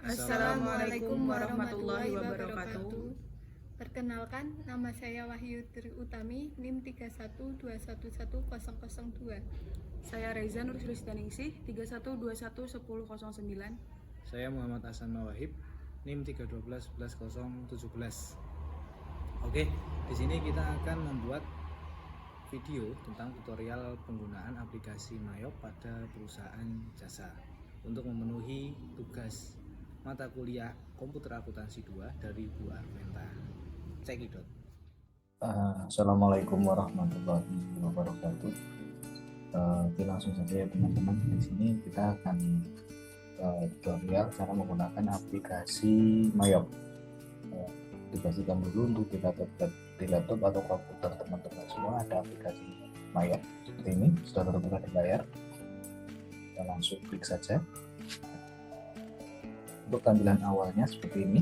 Assalamualaikum warahmatullahi wabarakatuh. Perkenalkan, nama saya Wahyu Tri Utami, NIM 31211002. Saya Reza Nur Sristaningsih 31211009. Saya Muhammad Hasan Mawahib, NIM 312111017. Oke, di sini kita akan membuat video tentang tutorial penggunaan aplikasi Mayop pada perusahaan jasa untuk memenuhi tugas mata kuliah Komputer Akuntansi 2 dari Bu Armenta. Cekidot. Assalamualaikum warahmatullahi wabarakatuh. Oke, langsung saja ya teman-teman. Di sini kita akan tutorial cara menggunakan aplikasi Mayop. Dipastikan dulu untuk di laptop atau komputer teman-teman semua ada aplikasi Mayop seperti ini, sudah terbuka di layar. Kita langsung klik saja. Untuk tampilan awalnya seperti ini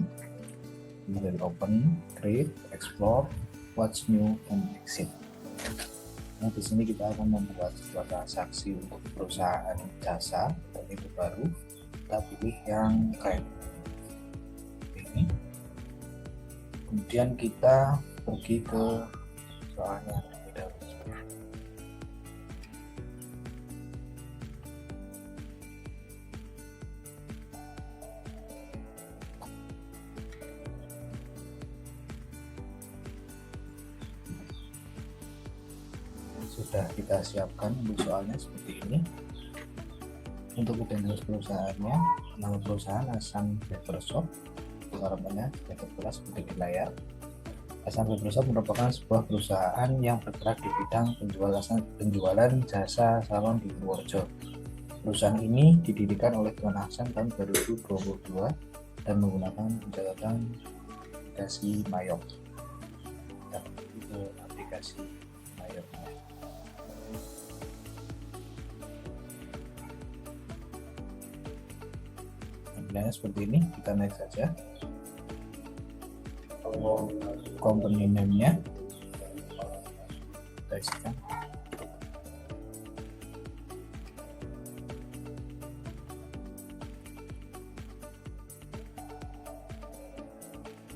dari open, create, explore, what's new, and exit. Nah, di sini kita akan membuat sebuah transaksi untuk perusahaan jasa dan itu baru. Kita pilih yang kayak ini. Kemudian kita pergi ke soalnya terlebih dahulu. Sudah kita siapkan untuk soalnya seperti ini. Untuk identitas perusahaannya, nama perusahaan Hasan Barbershop, harapannya sudah seperti di layar. Hasan Barbershop merupakan sebuah perusahaan yang bergerak di bidang penjualan jasa salon di Purworejo. Perusahaan ini didirikan oleh Tuan Hasan tahun 2022 dan menggunakan pencatatan aplikasi Mayop. Dan itu aplikasi Mayopnya. Tampilannya seperti ini, kita naik saja. Company name-nya kita isikan.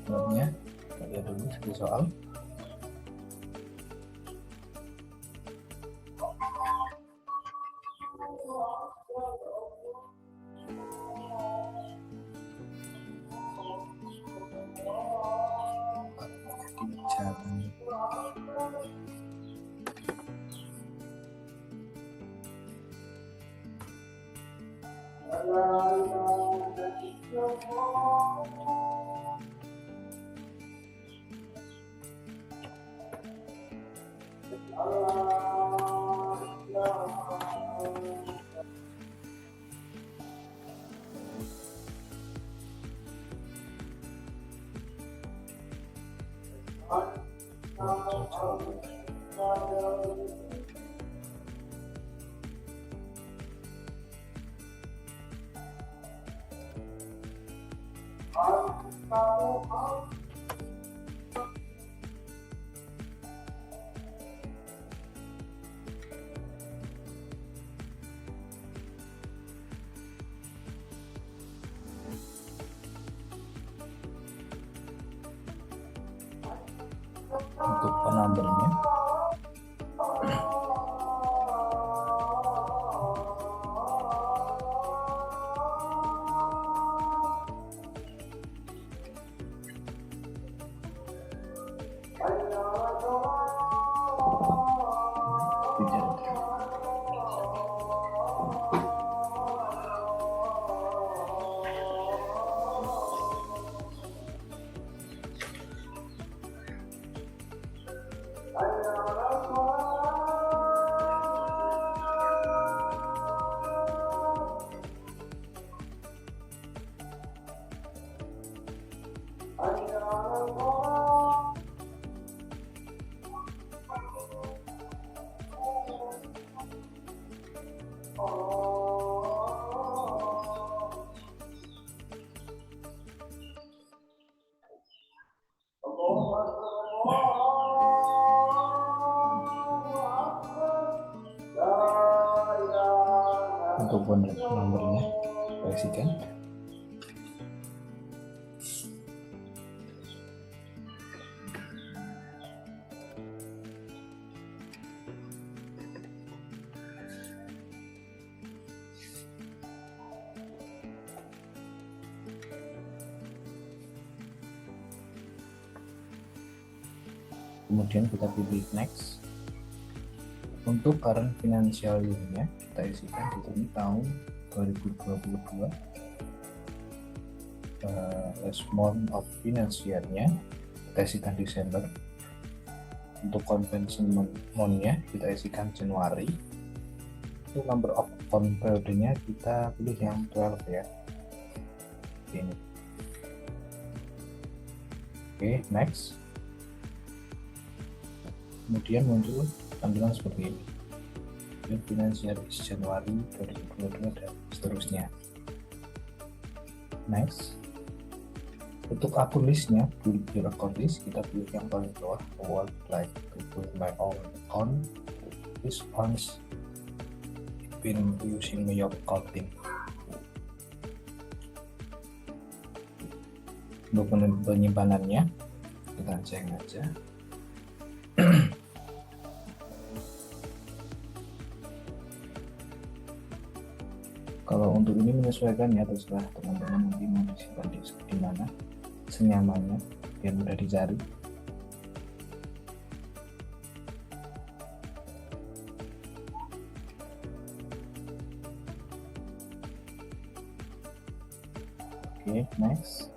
Nomornya kita lihat dulu di soal. Untuk penambahannya untuk phone nomornya kita isikan. kemudian kita pilih next. Untuk current financial year-nya kita isikan di sini tahun 2022. Last month of finance year-nya kita isikan Desember. Untuk convention month-nya kita isikan Januari. Untuk number of account periodenya kita pilih yang 12 ya. Ini. Oke, next. Kemudian muncul tampilan seperti ini. Financial Januari 2022 dan seterusnya. Next. Untuk akun listnya, build your account list, kita pilih yang paling bawah. I would like to build my own account. This one's been using my accounting. Untuk penyimpanannya kita cek aja. Kalau untuk ini menyesuaikan ya, terserah teman-teman nanti mau disimpan di mana senyamannya biar mudah dicari. Oke, next.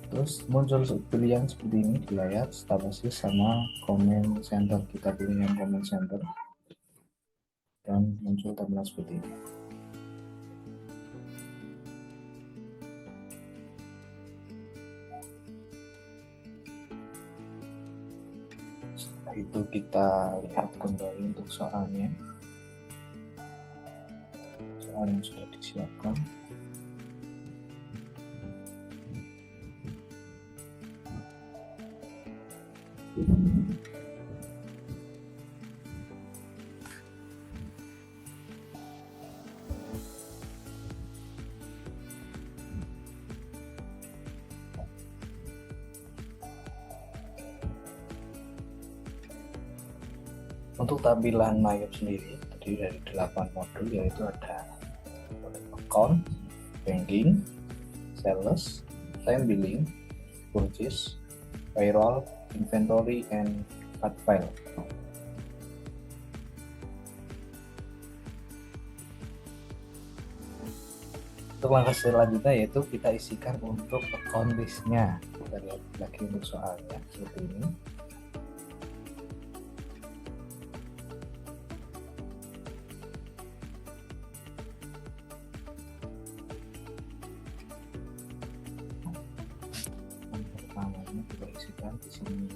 Terus muncul pilihan seperti ini di layar, status sama comment center. Kita pilih yang comment center dan muncul tampilan seperti ini. Setelah itu kita lihat kembali untuk soalnya. Soal yang sudah disiapkan. Untuk tampilan MyYop sendiri terdiri dari 8 modul, yaitu ada account, banking, sales, time billing, purchase, payroll, inventory, and cut file. Untuk langkah selanjutnya yaitu kita isikan untuk account listnya. Kita lihat lagi untuk soalnya seperti ini. Pertamanya kita isikan di sini.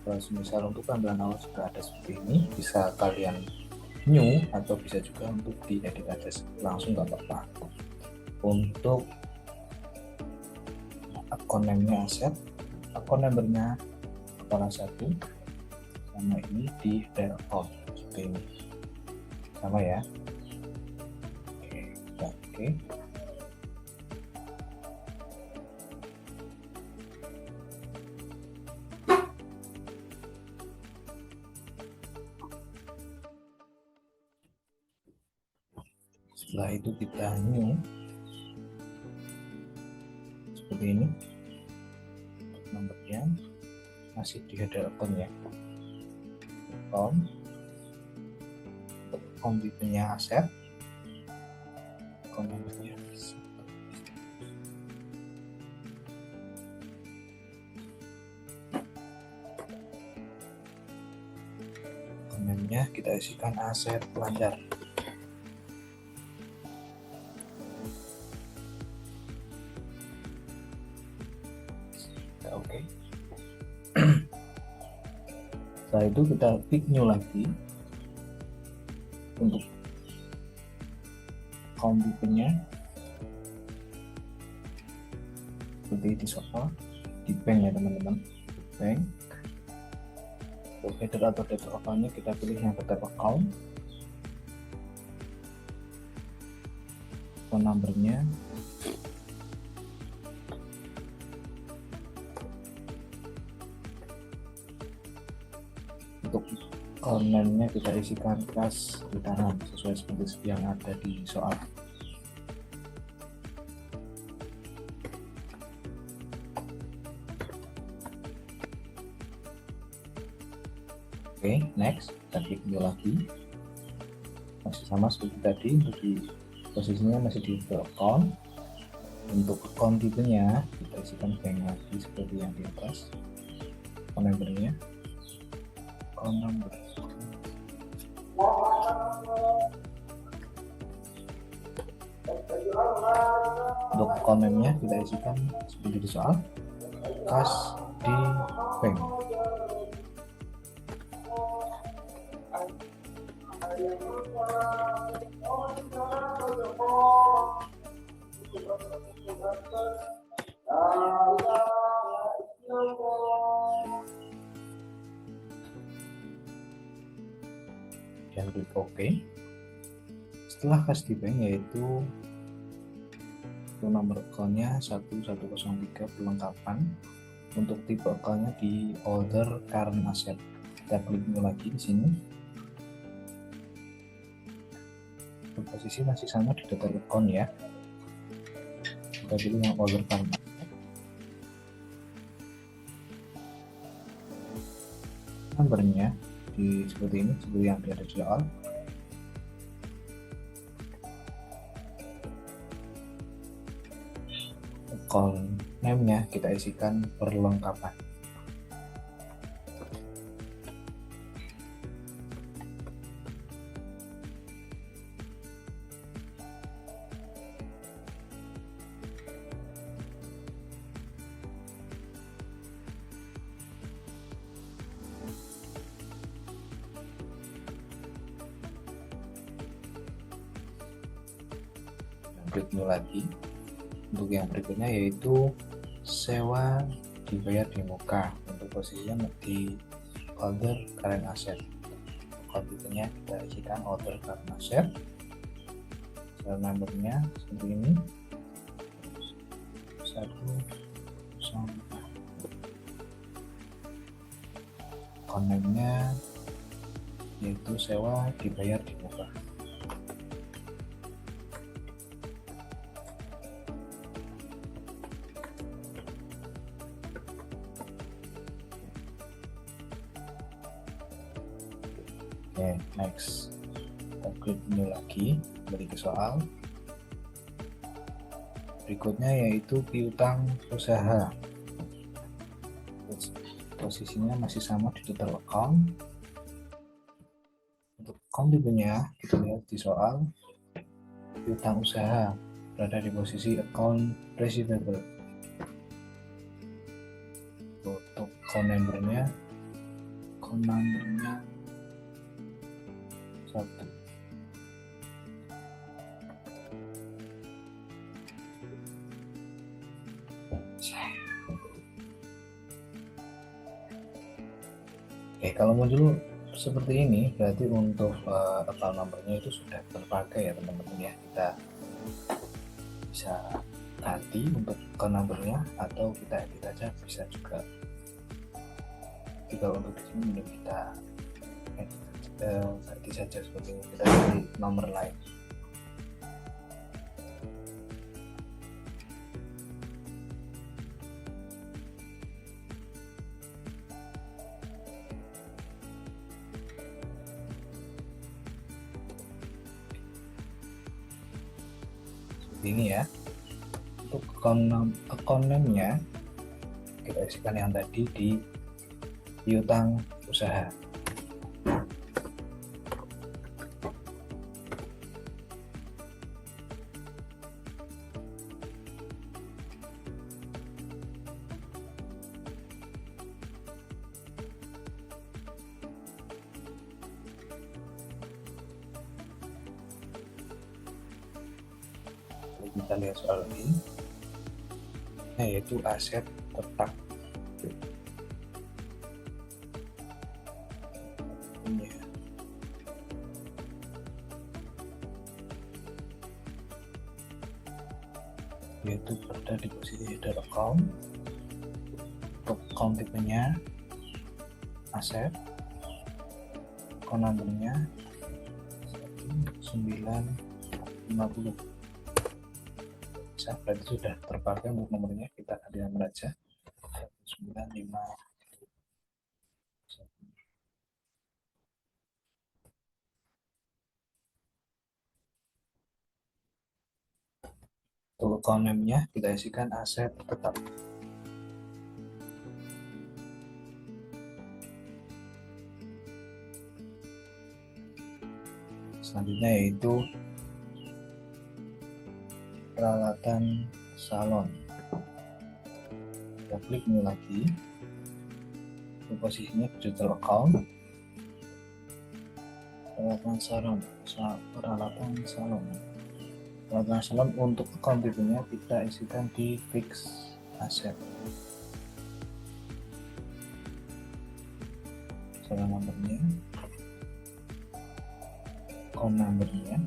Kalau misal untuk tampilan awal sudah ada seperti ini, bisa kalian new atau bisa juga untuk diedit aja langsung, nggak apa-apa. Untuk akun name-nya aset, akun number-nya kepala satu, sama ini di header account seperti ini, sama ya. Oke. Setelah itu kita new seperti ini. Nomornya masih di header account ya. Account tipenya aset. Nomornya komennya kita isikan aset pelajar. Oke. Setelah itu kita klik new lagi untuk account-nya seperti di soal di bank ya teman-teman. Bank untuk header atau data account-nya kita pilih yang header account, phone number-nya, untuk account-nya kita isikan kas di tangan sesuai seperti yang ada di soal. Oke, next kita klik new lagi, masih sama seperti tadi. Untuk di posisinya masih di account. Untuk account tipenya kita isikan bank lagi seperti yang di atas. Account numbernya, account number. Untuk account name-nya kita isikan seperti di soal, kas di bank. Dan klik OK. Setelah kas di bank, yaitu nomor akunnya 1103 perlengkapan. Untuk tipe akunnya di order current asset. Kita klik new lagi di sini. Posisi masih sama di data account ya. Kita pilih yang order current asset. Nomornya di seperti ini, seperti yang ada di awal. Account name-nya kita isikan perlengkapan. Klik new lagi. Untuk yang berikutnya yaitu sewa dibayar di muka. Untuk posisinya di order current asset. Kontennya kita isikan order current asset. Serial numbernya seperti ini, 1 sampai kontennya yaitu sewa dibayar di muka. Oke, next kita klik new lagi, kembali ke soal. Berikutnya yaitu piutang usaha. Posisinya masih sama di total account. Untuk account tipenya kita lihat di soal, piutang usaha berada di posisi account receivable. Untuk account numbernya satu. Oke, kalau muncul seperti ini berarti untuk account numbernya itu sudah terpakai ya teman-teman ya. Kita bisa ganti untuk account numbernya atau kita edit aja bisa juga. Jika untuk di sini belum kita ganti saja seperti ini, kita pilih nomor lain. Seperti ini ya. Untuk account name-nya kita isikan yang tadi di piutang usaha. Kita lihat soal ini, yaitu aset tetap. Yaitu berada di posisi header account. Untuk account tipenya aset, account numbernya 950. Berarti sudah terpakai untuk nomornya, kita ganti nomor aja 950. Untuk account name-nya kita isikan aset tetap. Selanjutnya yaitu peralatan salon. Kita klik ini lagi. Posisinya digital account. Peralatan salon. Peralatan salon untuk account tipenya kita isikan di fix asset. Serial numbernya, account numbernya,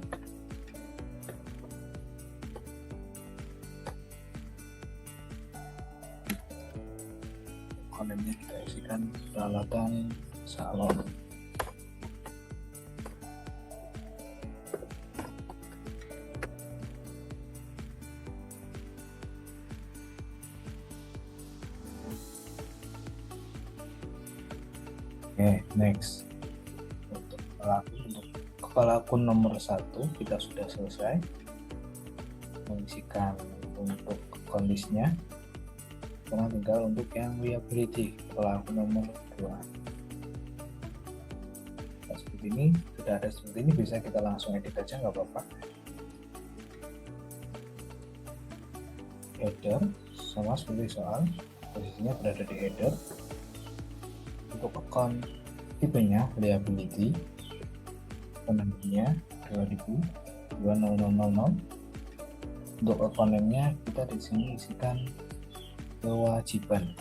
account name-nya kita isikan peralatan salon. Oke, next. Untuk kepala akun nomor 1 kita sudah selesai mengisikan untuk kondisinya. Sekarang tinggal untuk yang liability, kepala akun nomor 2. Nah, seperti ini, sudah ada seperti ini, bisa kita langsung edit aja, nggak apa-apa. Header sama seperti soal, posisinya berada di header. Untuk account tipenya liability, nomornya 2000. Untuk account name-nya kita di sini isikan kewajiban.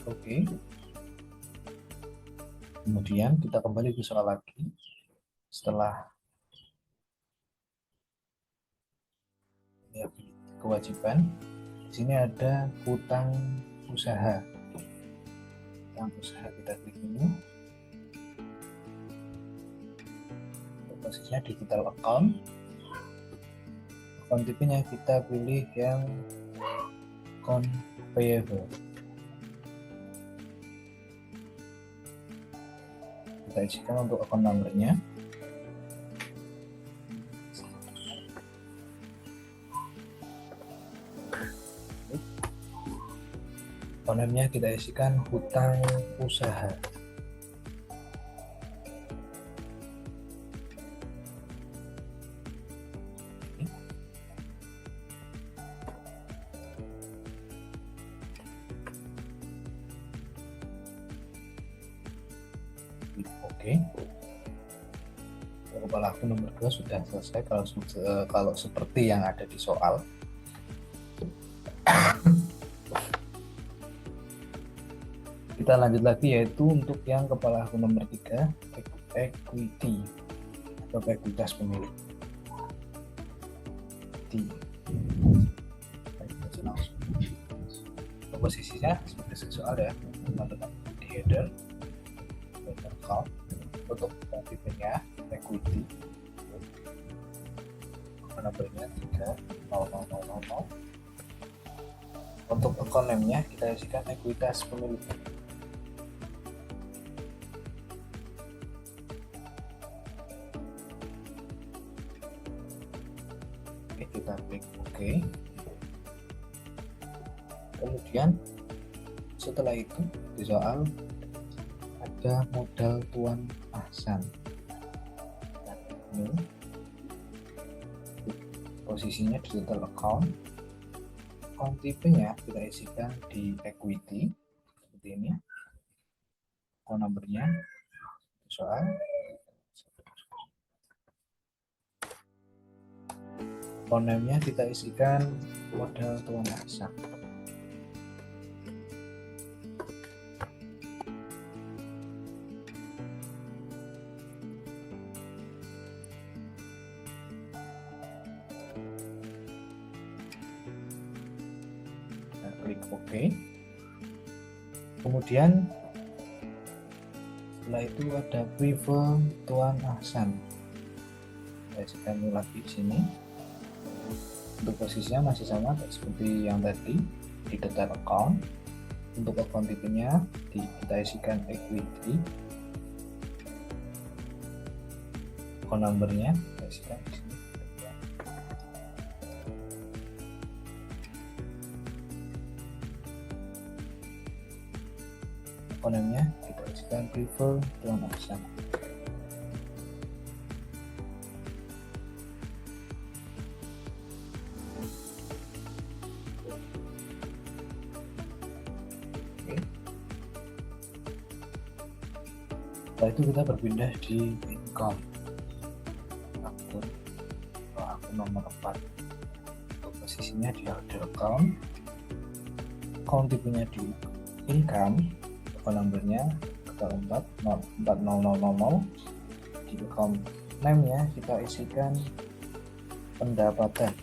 Oke. Kemudian kita kembali ke soal lagi. Setelah kewajiban, di sini ada hutang usaha. Hutang usaha kita klik ini. Posisinya digital account. Account tipenya kita pilih yang account payable. Kita isikan untuk account numbernya. Account name-nya kita isikan hutang usaha. Oke. Kepala akun nomor 2 sudah selesai kalau seperti yang ada di soal. Kita lanjut lagi yaitu untuk yang kepala akun nomor 3, equity atau ekuitas pemilik. Posisinya seperti soal ya, teman-teman, di header account. Untuk tipenya equity, nomornya 30000. Untuk account name-nya kita isikan ekuitas pemilik. Oke, kita klik OK. Kemudian setelah itu di soal ada modal Tuan Ahsan. Ini posisinya digital account. Account tipenya kita isikan di equity seperti ini. Account numbernya soal. Account name-nya kita isikan modal Tuan Ahsan. Klik OK. Kemudian setelah itu ada prefer Tuan Ahsan. Saya isikan lagi di sini. Untuk posisinya masih sama seperti yang tadi. di detail account. Untuk account tipenya kita isikan equity, account numbernya kita isikan di sini. Account name-nya kita isikan prefer transaction. Setelah itu kita berpindah di income, akun nomor 4. Untuk posisinya di order account tipenya di income, account numbernya kita 44000. Di account name-nya kita isikan pendapatan.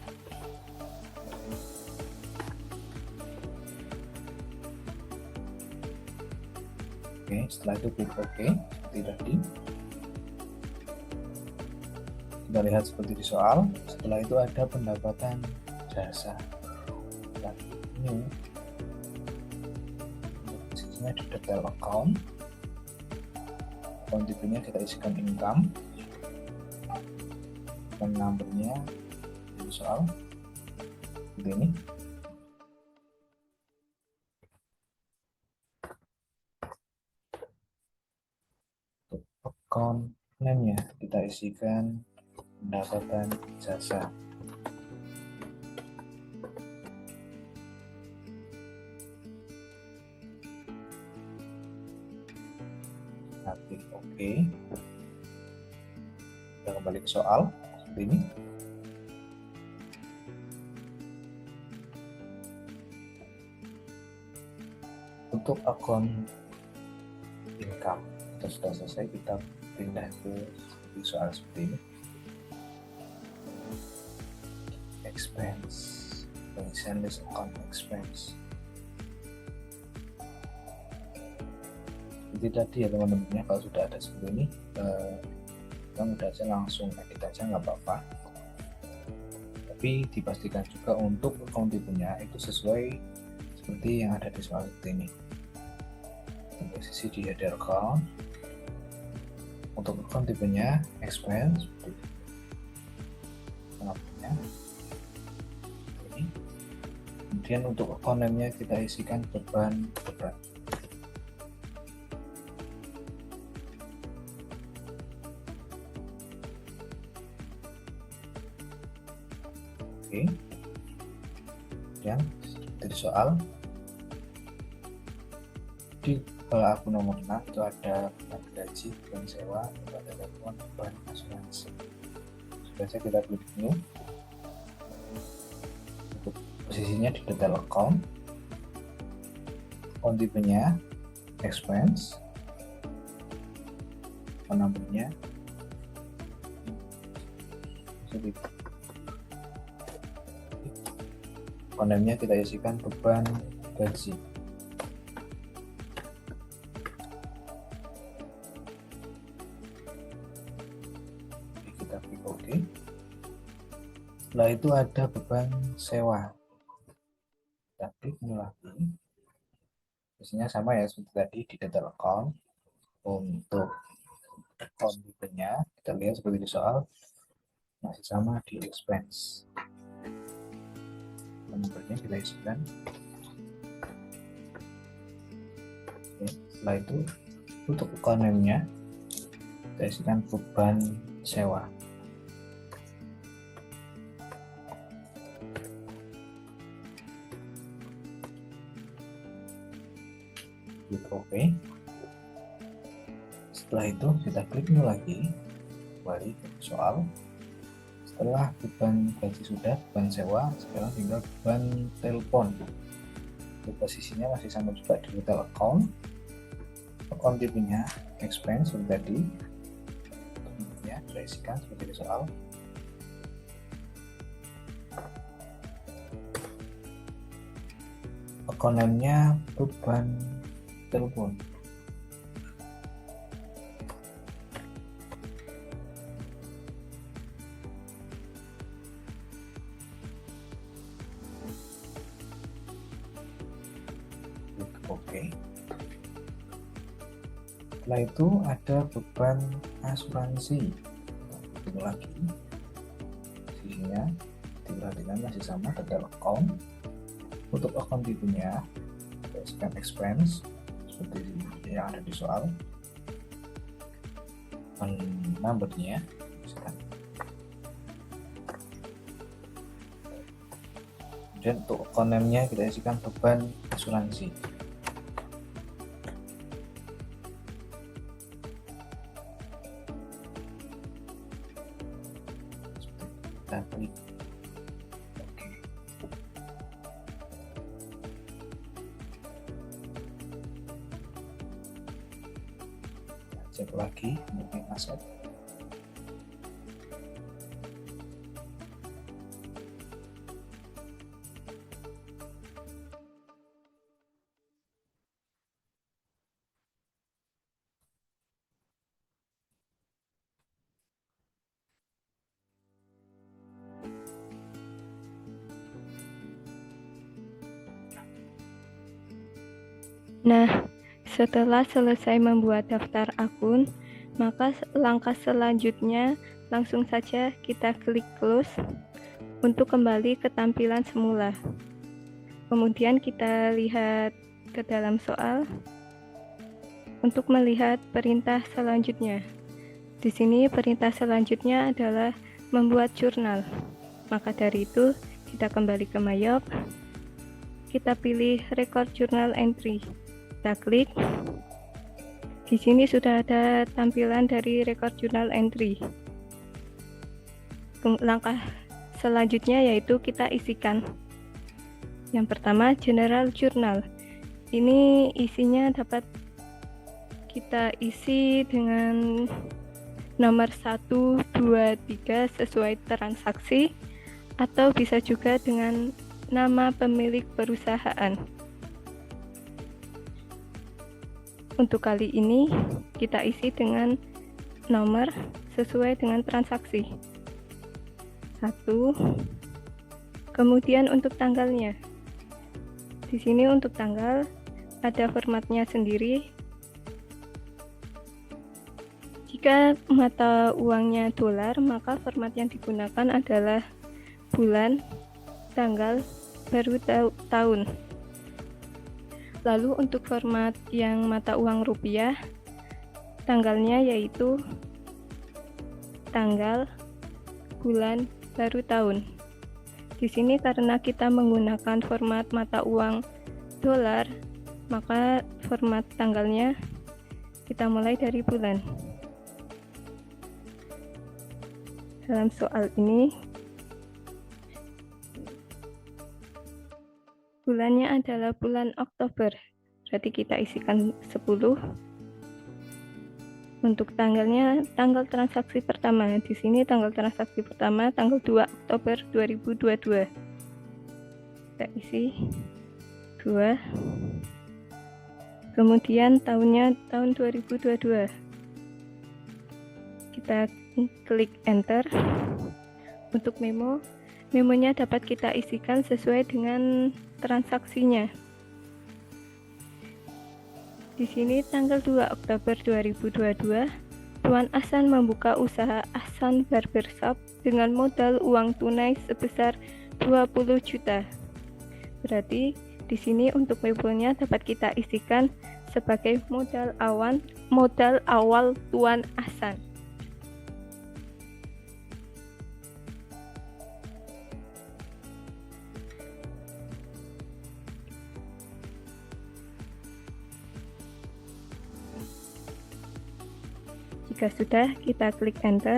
Oke, setelah itu klik OK seperti tadi. Kita lihat seperti di soal. Setelah itu ada pendapatan jasa. Dan ini posisinya di detail account tipenya kita isikan income, dan numbernya di soal seperti ini. Account name-nya kita isikan pendapatan jasa. Klik OK. Kita kembali ke soal seperti ini. Untuk akun income kita sudah selesai, kita pindah ke soal seperti ini. Expense, pengisian list account expense. Seperti tadi ya teman-teman, ya kalau sudah ada seperti ini kita mudah aja langsung edit aja, nggak apa-apa. Tapi dipastikan juga untuk account tipenya itu sesuai seperti yang ada di soal seperti ini. Posisi di header account, untuk account tipenya expense, pengapunnya ini. Kemudian untuk account name-nya kita isikan beban. Oke, dan dari soal di akun nomor 6 itu ada beban gaji, beban sewa, beban telepon, beban asuransi. Sudah saya kita klik ini. Untuk posisinya di detail account tipenya expense, nomornya kontennya kita isikan beban gaji. Kita klik OK. Setelah itu ada beban sewa. Kita klik ini lagi. Biasanya sama ya seperti tadi di detail account. Untuk account tipenya kita lihat seperti di soal, masih sama di expense. Nomornya kita isikan. Oke, setelah itu untuk account name-nya kita isikan beban sewa. Klik OK. Setelah itu kita klik new lagi, kembali ke soal. Setelah beban gaji sudah, beban sewa, sekarang tinggal beban telepon. Posisinya masih sama juga di detail account tipenya expense seperti tadi. Ya, sudah isikan seperti di soal. Account name-nya beban telepon. Setelah itu ada beban asuransi. Itu lagi sisinya diperhatikan masih sama, detail account. Untuk account tipenya spend expense seperti yang ada di soal. Numbernya kemudian untuk account name-nya kita isikan beban asuransi. Kita klik oke. Cek lagi mungkin aset. Nah, setelah selesai membuat daftar akun, maka langkah selanjutnya langsung saja kita klik close untuk kembali ke tampilan semula. Kemudian kita lihat ke dalam soal untuk melihat perintah selanjutnya. Di sini perintah selanjutnya adalah membuat jurnal. Maka dari itu kita kembali ke Mayop, kita pilih record journal entry. Kita klik. Di sini sudah ada tampilan dari record journal entry. Langkah selanjutnya yaitu kita isikan. Yang pertama, general journal. Ini isinya dapat kita isi dengan nomor 1, 2, 3 sesuai transaksi, atau bisa juga dengan nama pemilik perusahaan. Untuk kali ini kita isi dengan nomor sesuai dengan transaksi 1. Kemudian untuk tanggalnya, di sini untuk tanggal ada formatnya sendiri. Jika mata uangnya dolar, maka format yang digunakan adalah bulan, tanggal, baru tahun. Lalu untuk format yang mata uang rupiah, tanggalnya yaitu tanggal, bulan, baru tahun. Di sini karena kita menggunakan format mata uang dolar, maka format tanggalnya kita mulai dari bulan. Dalam soal ini, bulannya adalah bulan Oktober, berarti kita isikan 10. Untuk tanggalnya, tanggal transaksi pertama. Di sini tanggal transaksi pertama tanggal 2 Oktober 2022. Kita isi 2. Kemudian tahunnya tahun 2022. Kita klik enter. Untuk memonya dapat kita isikan sesuai dengan transaksinya. Di sini tanggal 2 Oktober 2022, Tuan Ahsan membuka usaha Ahsan Barbershop dengan modal uang tunai sebesar 20 juta. Berarti di sini untuk memonya dapat kita isikan sebagai modal awal Tuan Ahsan. Jika sudah, kita klik enter.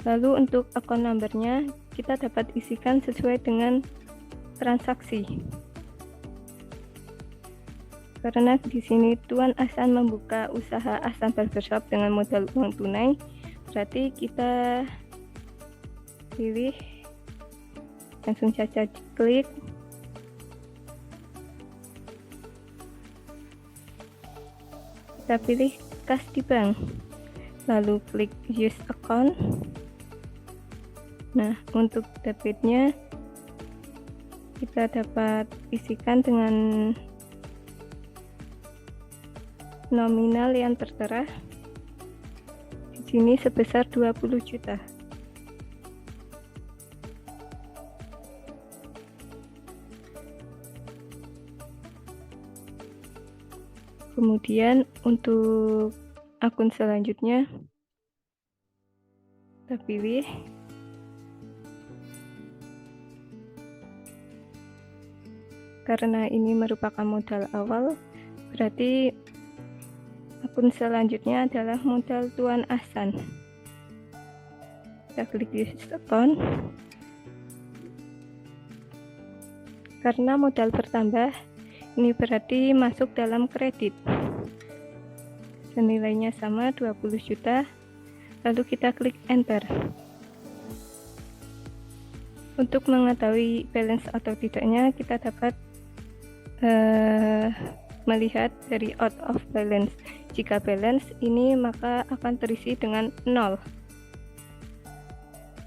Lalu untuk account number-nya kita dapat isikan sesuai dengan transaksi. Karena di sini Tuan Ahsan membuka usaha Ahsan Barbershop dengan modal uang tunai, berarti kita pilih, langsung saja klik. Kita pilih kas di bank, lalu klik use account. Nah, untuk debitnya kita dapat isikan dengan nominal yang tertera di sini sebesar 20 juta. Kemudian untuk akun selanjutnya kita pilih. Karena ini merupakan modal awal, berarti akun selanjutnya adalah modal Tuan Ahsan. Kita klik use account. Karena modal bertambah, ini berarti masuk dalam kredit. Senilainya sama 20 juta. Lalu kita klik enter. Untuk mengetahui balance atau tidaknya, kita dapat melihat dari out of balance. Jika balance ini maka akan terisi dengan 0.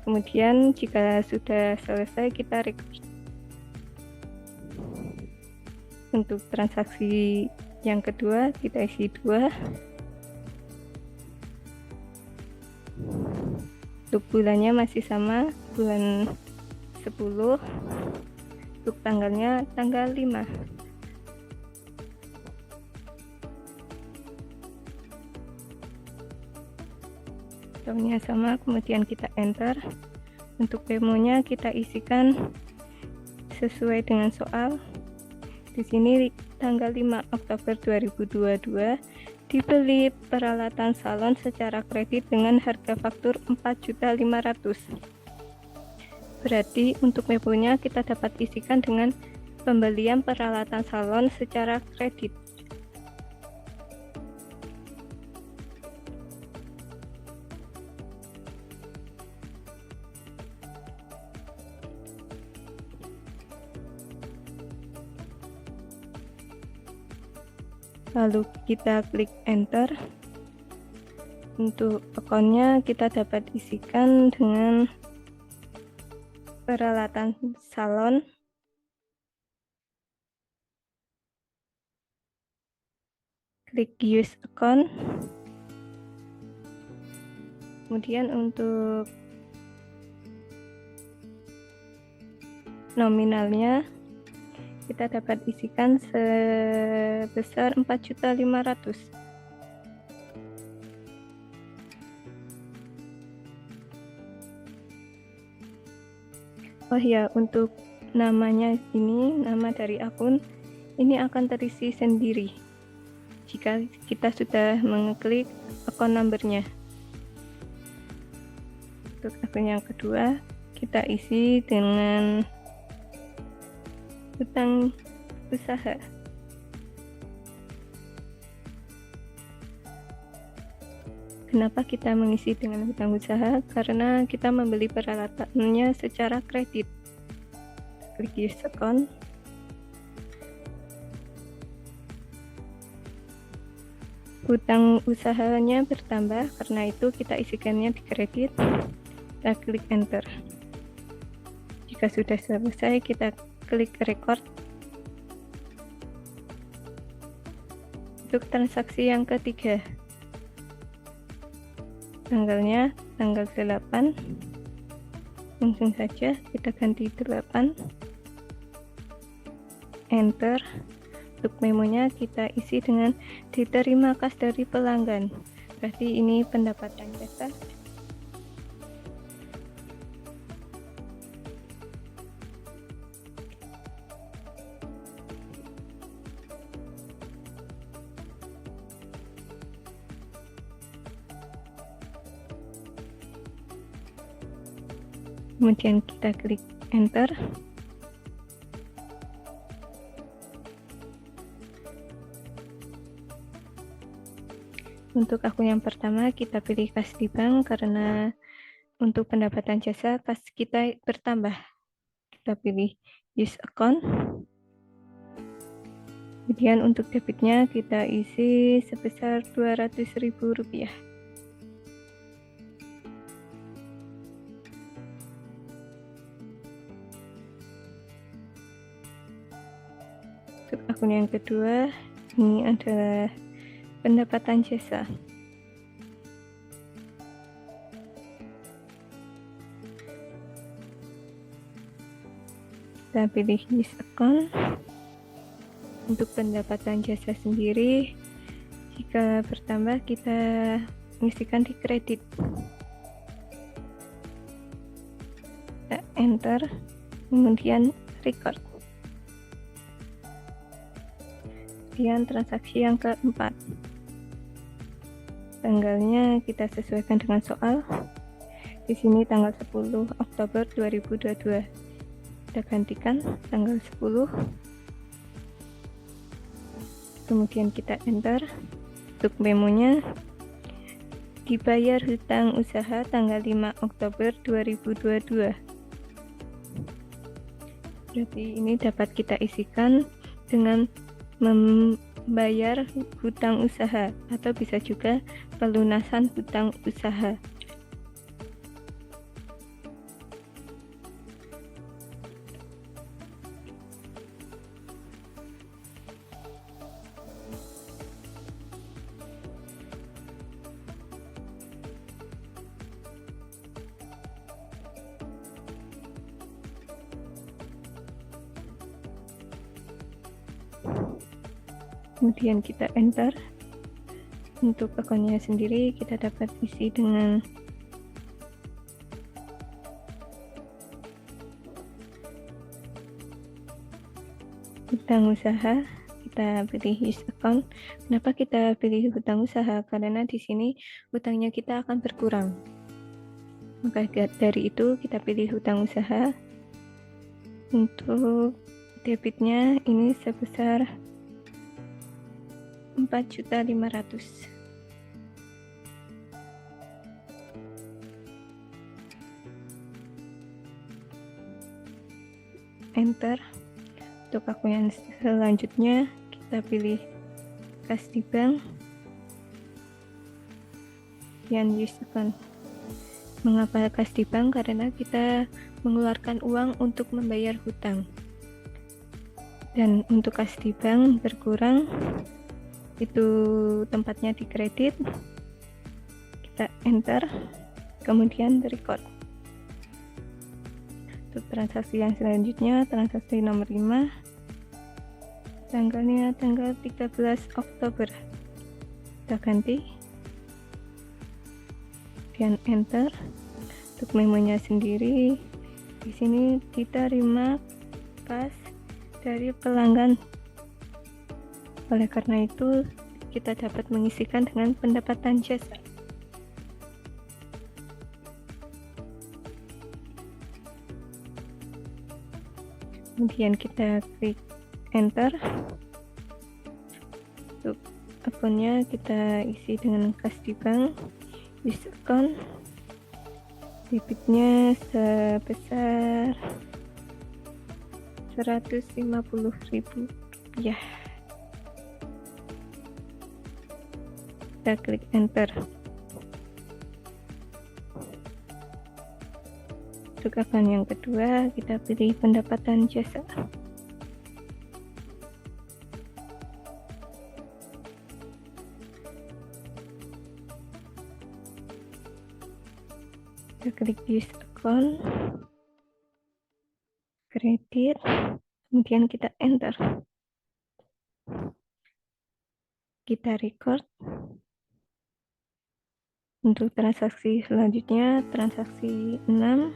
Kemudian jika sudah selesai kita record. Untuk transaksi yang kedua kita isi 2. Untuk bulannya masih sama, bulan 10. Untuk tanggalnya tanggal 5. Tahunnya sama, kemudian kita enter. Untuk memonya kita isikan sesuai dengan soal. Di sini tanggal 5 Oktober 2022 dibeli peralatan salon secara kredit dengan harga faktur 4.500.000. Berarti untuk memonya kita dapat isikan dengan pembelian peralatan salon secara kredit. Lalu kita klik enter. Untuk akunnya kita dapat isikan dengan peralatan salon, klik use account. Kemudian untuk nominalnya kita dapat isikan sebesar 4.500.000. Oh ya, untuk namanya ini, nama dari akun ini akan terisi sendiri jika kita sudah mengeklik akun numbernya. Untuk akun yang kedua kita isi dengan hutang usaha. Kenapa kita mengisi dengan hutang usaha? Karena kita membeli peralatannya secara kredit. Klik use account. Hutang usahanya bertambah, karena itu kita isikannya di kredit. Kita klik enter. Jika sudah selesai, kita klik record. Untuk transaksi yang ketiga, tanggalnya tanggal 8. Langsung saja kita ganti 8. Enter. Untuk memonya kita isi dengan diterima kas dari pelanggan. Berarti ini pendapatan jasa. Kemudian kita klik enter. Untuk akun yang pertama kita pilih kas di bank karena untuk pendapatan jasa kas kita bertambah. Kita pilih use account. Kemudian untuk debitnya kita isi sebesar Rp200.000. Untuk akun yang kedua, ini adalah pendapatan jasa. Kita pilih use account. Untuk pendapatan jasa sendiri, jika bertambah kita mengisikan di kredit. Kita enter, kemudian record. Kemudian transaksi yang keempat. Tanggalnya kita sesuaikan dengan soal. Di sini tanggal 10 Oktober 2022. Kita gantikan tanggal 10. Kemudian kita enter. Untuk memonya, dibayar hutang usaha tanggal 5 Oktober 2022. Berarti ini dapat kita isikan dengan membayar hutang usaha atau bisa juga pelunasan hutang usaha. Kemudian kita enter. Untuk akunnya sendiri kita dapat isi dengan hutang usaha. Kita pilih use account. Kenapa kita pilih hutang usaha? Karena di sini hutangnya kita akan berkurang. Maka dari itu kita pilih hutang usaha. Untuk debitnya ini sebesar 4.500.000. Enter. Untuk akun yang selanjutnya kita pilih kas di bank dan use account. Mengapa kas di bank? Karena kita mengeluarkan uang untuk membayar hutang. Dan untuk kas di bank berkurang, itu tempatnya di kredit. Kita enter, kemudian record. Untuk transaksi yang selanjutnya, transaksi nomor 5, tanggalnya tanggal 13 Oktober. Kita ganti, kemudian enter. Untuk memonya sendiri, di sini diterima kas dari pelanggan. Oleh karena itu, kita dapat mengisikan dengan pendapatan jasa. Kemudian kita klik enter. Untuk akunnya kita isi dengan kas di bank, use account. Debitnya sebesar Rp150.000. Kita klik enter. Untuk akun yang kedua, kita pilih pendapatan jasa. Kita klik use account, kredit, kemudian kita enter. Kita record. Untuk transaksi selanjutnya, transaksi 6,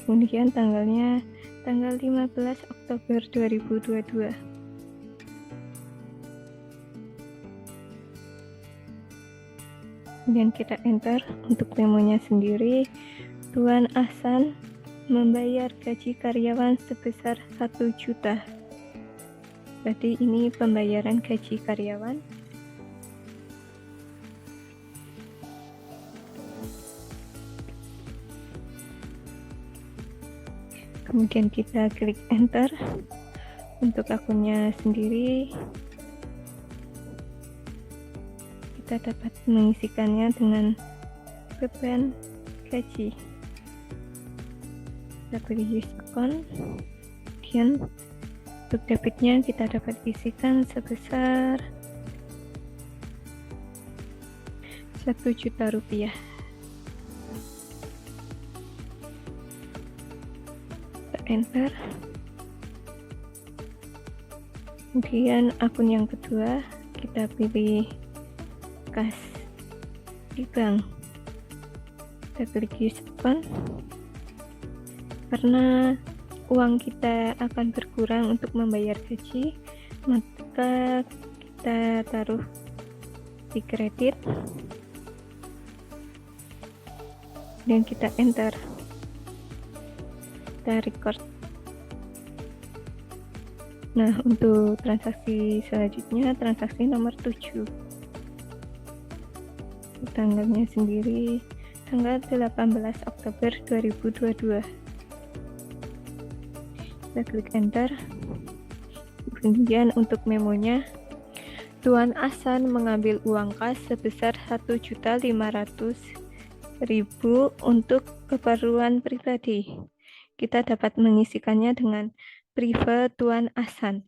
kemudian tanggalnya tanggal 15 Oktober 2022. Kemudian kita enter. Untuk memonya sendiri, Tuan Ahsan membayar gaji karyawan sebesar 1 juta. Berarti ini pembayaran gaji karyawan. Kemudian kita klik enter. Untuk akunnya sendiri, kita dapat mengisikannya dengan beban gaji. Kita pilih use account, kemudian Untuk debitnya kita dapat isikan sebesar Rp1.000.000. Kita enter. Kemudian akun yang kedua kita pilih kas di bank. Kita klik use account. Karena uang kita akan berkurang untuk membayar gaji, maka kita taruh di kredit dan kita enter. Kita record. Nah, untuk transaksi selanjutnya, transaksi nomor 7. Tanggalnya sendiri tanggal 18 Oktober 2022. Kita klik enter. Kemudian untuk memonya, Tuan Ahsan mengambil uang kas sebesar Rp1.500.000 untuk keperluan pribadi. Kita dapat mengisikannya dengan prive Tuan Ahsan.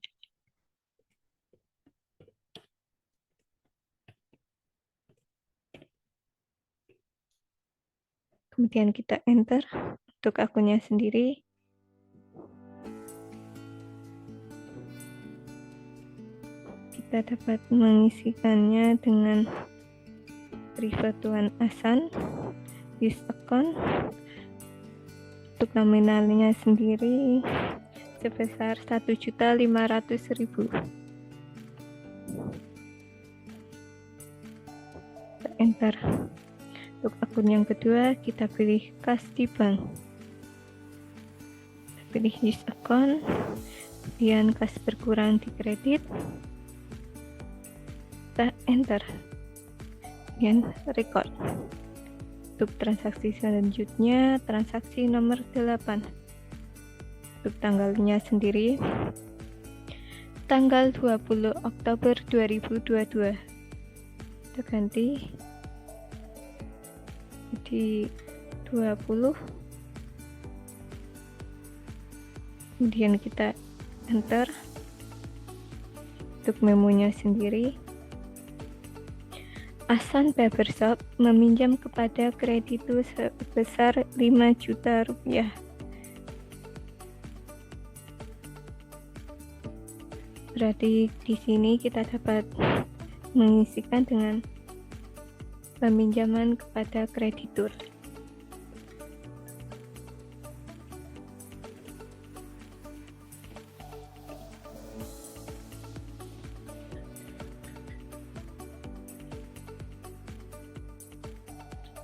Kemudian kita enter untuk akunnya sendiri. Kita dapat mengisikannya dengan prive Tuan Ahsan, use account. Untuk nominalnya sendiri sebesar Rp1.500.000. Kita enter. Untuk akun yang kedua kita pilih kas di bank. Kita pilih use account, kemudian kas berkurang di kredit. Kita enter. Kemudian record. Untuk transaksi selanjutnya, transaksi nomor 8. Untuk tanggalnya sendiri tanggal 20 Oktober 2022. Kita ganti jadi 20. Kemudian kita enter. Untuk memonya sendiri, Ahsan Barbershop meminjam kepada kreditur sebesar Rp5 juta. Berarti di sini kita dapat mengisikan dengan peminjaman kepada kreditur.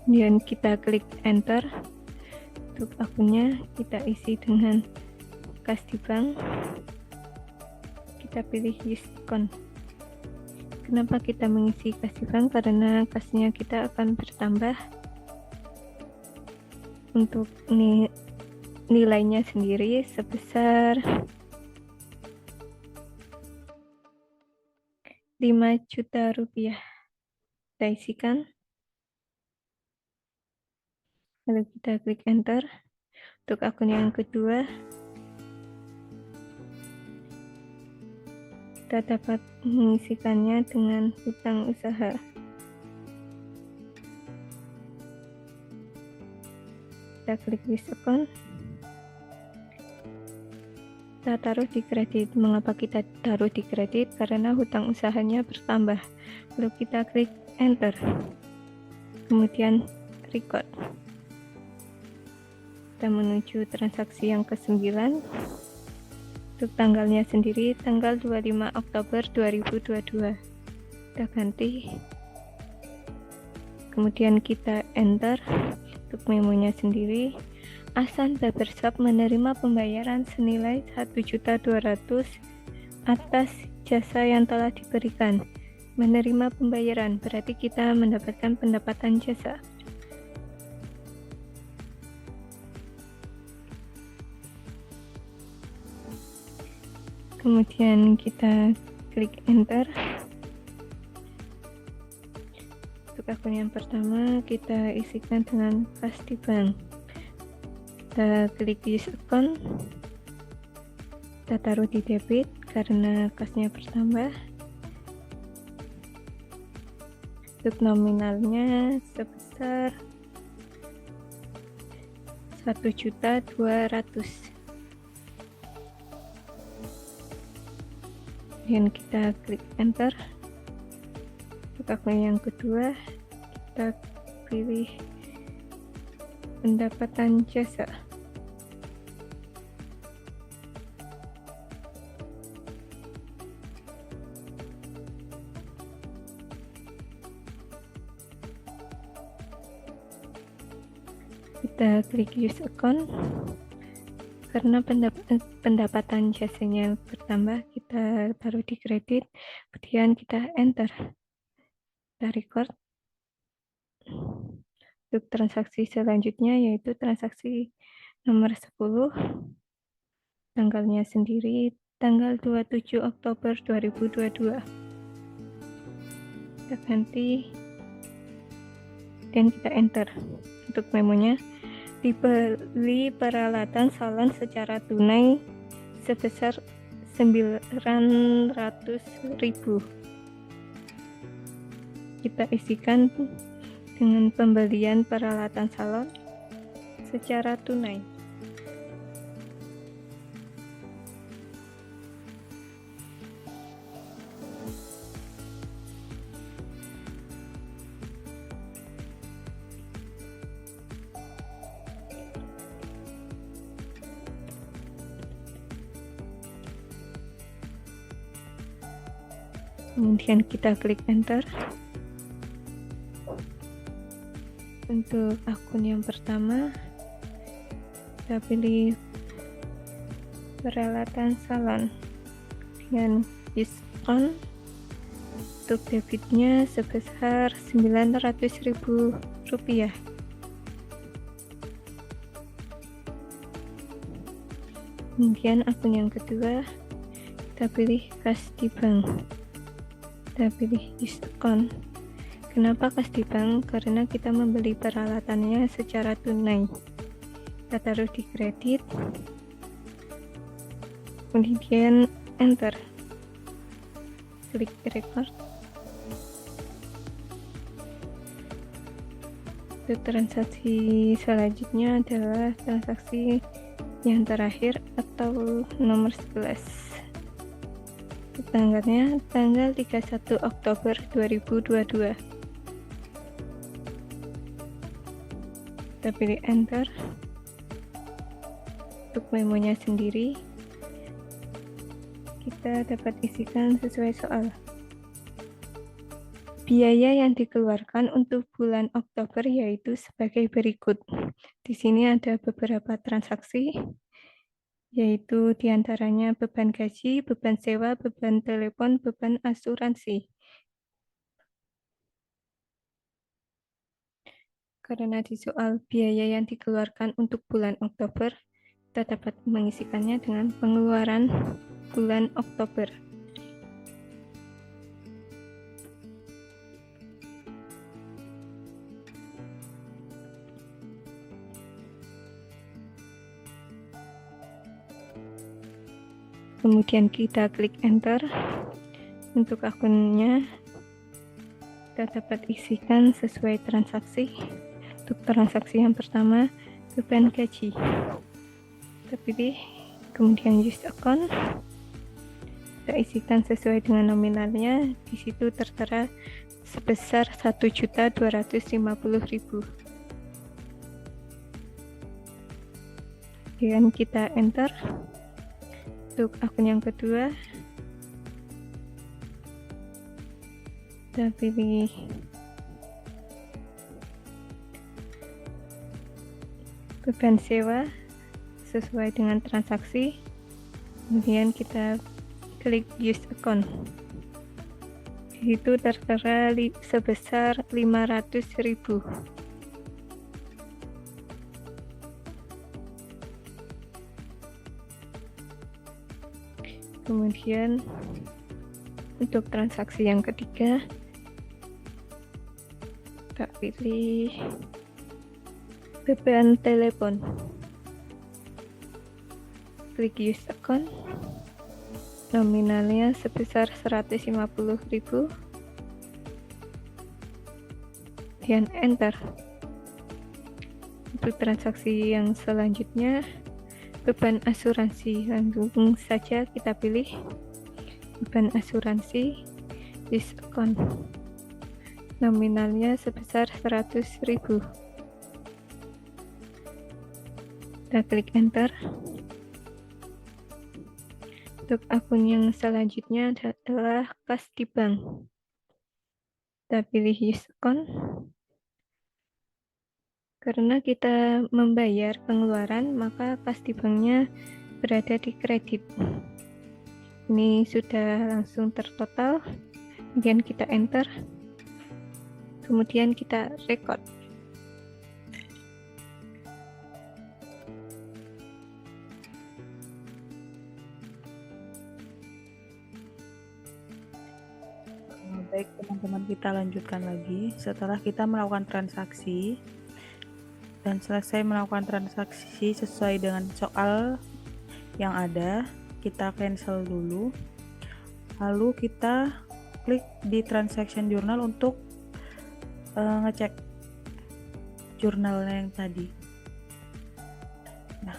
Kemudian kita klik enter. Untuk akunnya kita isi dengan kas di bank. Kita pilih use account. Kenapa kita mengisi kas di bank? Karena kasnya kita akan bertambah. Untuk nilainya sendiri sebesar Rp5 juta. Kita isikan. Lalu kita klik enter. Untuk akun yang kedua kita dapat mengisikannya dengan hutang usaha. Kita klik use account. Kita taruh di kredit. Mengapa kita taruh di kredit? Karena hutang usahanya bertambah. Lalu kita klik enter. Kemudian record. Kita menuju transaksi yang ke-9. Untuk tanggalnya sendiri tanggal 25 Oktober 2022. Kita ganti. Kemudian kita enter. Untuk memonya sendiri, Ahsan Barbershop menerima pembayaran senilai Rp1.200.000 atas jasa yang telah diberikan. Menerima pembayaran berarti kita mendapatkan pendapatan jasa. Kemudian kita klik enter. Untuk akun yang pertama kita isikan dengan kas di bank. Kita klik use account. kita taruh di debit karena kasnya bertambah. Untuk nominalnya sebesar 1.200.000. Dan kita klik enter. Untuk akun yang kedua, kita pilih pendapatan jasa. Kita klik use account. Karena pendapatan jasanya bertambah, kita taruh di kredit, kemudian kita enter. Kita record. Untuk transaksi selanjutnya yaitu transaksi nomor 10, tanggalnya sendiri tanggal 27 Oktober 2022. Kita ganti dan kita enter. Untuk memonya, dibeli peralatan salon secara tunai sebesar 900.000. Kita isikan dengan pembelian peralatan salon secara tunai. Kemudian kita klik enter. Untuk akun yang pertama, kita pilih peralatan salon dengan diskon. Untuk debitnya sebesar 900.000 rupiah. Kemudian akun yang kedua, kita pilih kas di bank. Kita pilih use account. Kenapa kas di bank? Karena kita membeli peralatannya secara tunai. Kita taruh di kredit, kemudian enter. Klik record. Untuk transaksi selanjutnya adalah transaksi yang terakhir atau nomor 11. Tanggalnya tanggal 31 Oktober 2022. Kita pilih enter. Untuk memonya sendiri, kita dapat isikan sesuai soal. Biaya yang dikeluarkan untuk bulan Oktober yaitu sebagai berikut. Di sini ada beberapa transaksi, yaitu diantaranya beban gaji, beban sewa, beban telepon, beban asuransi. Karena di soal biaya yang dikeluarkan untuk bulan Oktober, kita dapat mengisikannya dengan pengeluaran bulan Oktober. Kemudian kita klik enter. Untuk akunnya kita dapat isikan sesuai transaksi. Untuk transaksi yang pertama, beban gaji. Kita pilih, kemudian use account. Kita isikan sesuai dengan nominalnya. Di situ tertera sebesar 1.250.000. Dan kita enter. Untuk akun yang kedua, kita pilih beban sewa sesuai dengan transaksi, kemudian kita klik use account. Di situ tertera sebesar 500.000. Kemudian untuk transaksi yang ketiga, kita pilih beban telepon. klik use account, nominalnya sebesar 150.000 dan enter. Untuk transaksi yang selanjutnya, beban asuransi, langsung saja kita pilih beban asuransi diskon, nominalnya sebesar 100.000. Kita klik enter. Untuk akun yang selanjutnya adalah kas di bank. Kita pilih use account. Karena kita membayar pengeluaran, maka kas di banknya berada di kredit. Ini sudah langsung tertotal. Kemudian kita enter. Kemudian kita record. Baik teman-teman, kita lanjutkan lagi. Setelah kita melakukan transaksi dan selesai melakukan transaksi sesuai dengan soal yang ada, kita cancel dulu. Lalu kita klik di transaction journal untuk ngecek jurnalnya yang tadi. Nah,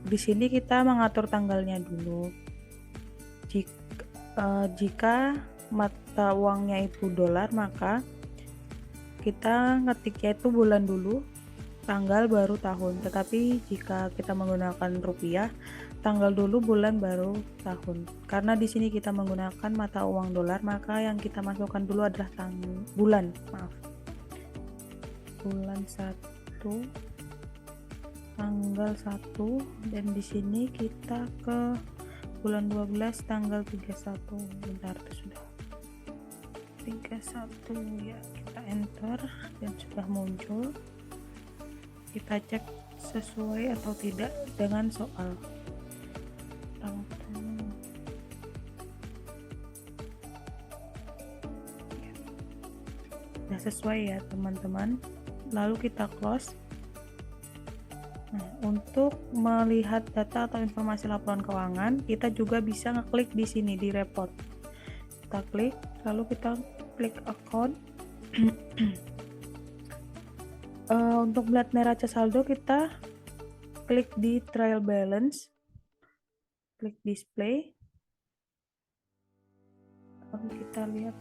di sini kita mengatur tanggalnya dulu. Jika mata uangnya itu dolar, maka kita ngetiknya itu bulan dulu, tanggal baru tahun. Tetapi jika kita menggunakan rupiah, tanggal dulu, bulan baru tahun. Karena di sini kita menggunakan mata uang dolar, maka yang kita masukkan dulu adalah bulan 1, tanggal 1, dan di sini kita ke bulan 12 tanggal 31. Bentar, itu sudah 31 ya. Kita enter dan sudah muncul. Kita cek sesuai atau tidak dengan soal. Sudah sesuai ya teman-teman. Lalu kita close. Nah, untuk melihat data atau informasi laporan keuangan, kita juga bisa ngeklik di sini di report. Kita klik, lalu kita klik account. Untuk melihat neraca saldo, kita klik di trial balance, klik display, lalu kita lihat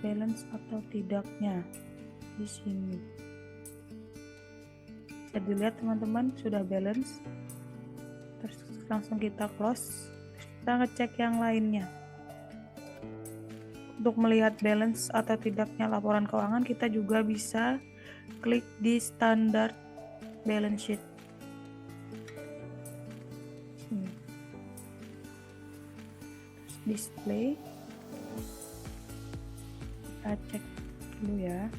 balance atau tidaknya di sini. Bisa dilihat teman-teman, sudah balance. Terus langsung kita close. Kita ngecek yang lainnya. Untuk melihat balance atau tidaknya laporan keuangan, kita juga bisa klik di standard balance sheet. Terus display. Kita cek dulu ya.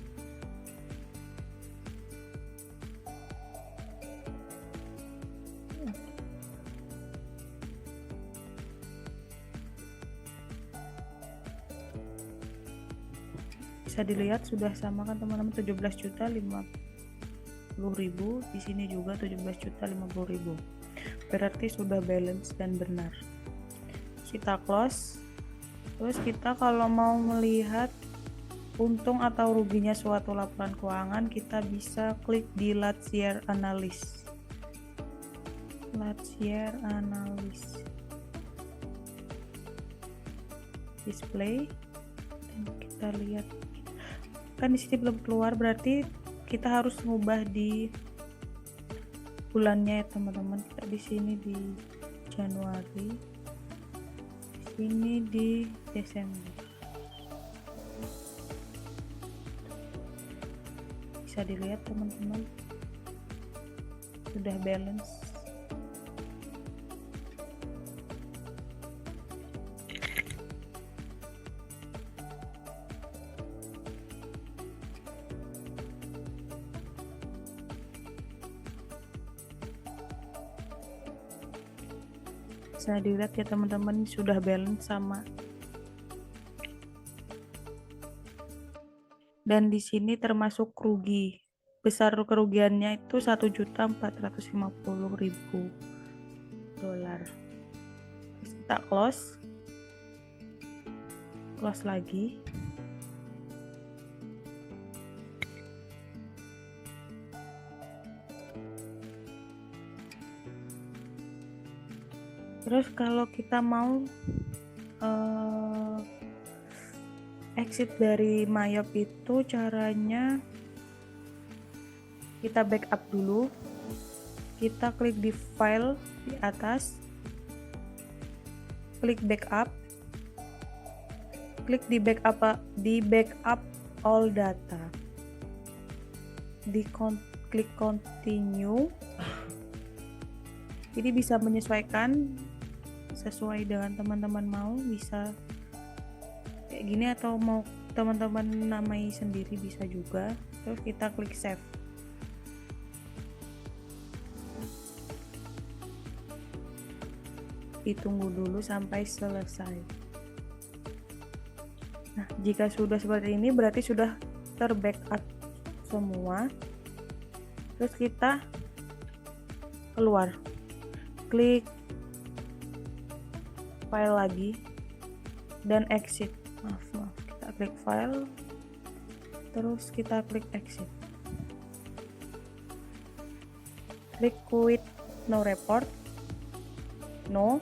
Bisa dilihat sudah sama kan teman-teman, 17.050.000. Di sini juga 17.050.000. Berarti sudah balance dan benar. Kita close. Terus kita kalau mau melihat untung atau ruginya suatu laporan keuangan, kita bisa klik di last year analysis. Last year analysis. Display. Dan kita lihat kan di sini belum keluar, berarti kita harus mengubah di bulannya ya teman-teman. Kita di sini di Januari, di sini di Desember. Bisa dilihat teman-teman, sudah balance. Bisa dilihat ya teman-teman, sudah balance sama. Dan di sini termasuk rugi. besar kerugiannya itu $1.450.000. Terus kita close lagi. Terus kalau kita mau exit dari Mayop itu caranya kita backup dulu. Kita klik di file di atas, klik backup, klik di backup all data, klik continue. Jadi bisa menyesuaikan sesuai dengan teman-teman mau, bisa kayak gini atau mau teman-teman namai sendiri bisa juga. Terus kita klik save. Ditunggu dulu sampai selesai. Nah, jika sudah seperti ini berarti sudah terbackup semua. Terus kita keluar, klik file lagi dan exit. Maaf, kita klik file, terus kita klik exit, klik quit no report, no.